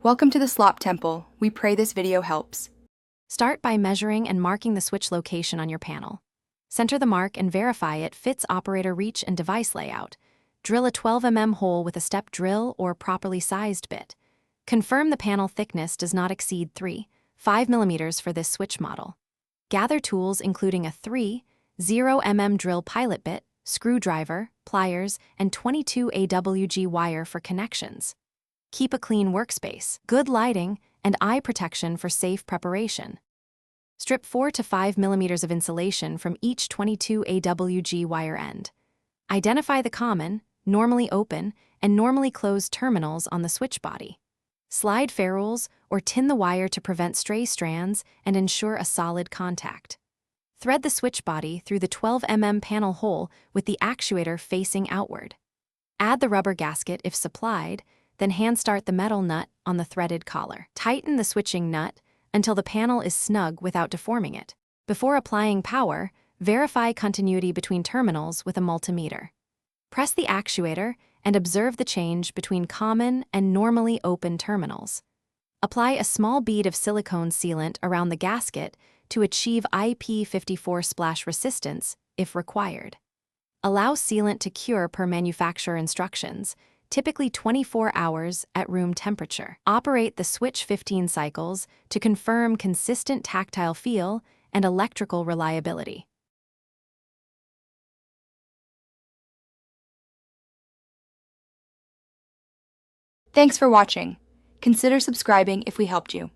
Welcome to the Slop Temple. We pray this video helps. Start by measuring and marking the switch location on your panel. Center the mark and verify it fits operator reach and device layout. Drill a 12 mm hole with a step drill or properly sized bit. Confirm the panel thickness does not exceed 3.5 mm for this switch model. Gather tools including a 3.0 mm drill pilot bit, screwdriver, pliers, and 22 AWG wire for connections. Keep a clean workspace, good lighting, and eye protection for safe preparation. Strip 4 to 5 mm of insulation from each 22 AWG wire end. Identify the common, normally open, and normally closed terminals on the switch body. Slide ferrules or tin the wire to prevent stray strands and ensure a solid contact. Thread the switch body through the 12 mm panel hole with the actuator facing outward. Add the rubber gasket if supplied, then hand start the metal nut on the threaded collar. Tighten the switching nut until the panel is snug without deforming it. Before applying power, verify continuity between terminals with a multimeter. Press the actuator and observe the change between common and normally open terminals. Apply a small bead of silicone sealant around the gasket to achieve IP54 splash resistance if required. Allow sealant to cure per manufacturer instructions, typically 24 hours at room temperature. Operate the switch 15 cycles to confirm consistent tactile feel and electrical reliability. Thanks for watching. Consider subscribing if we helped you.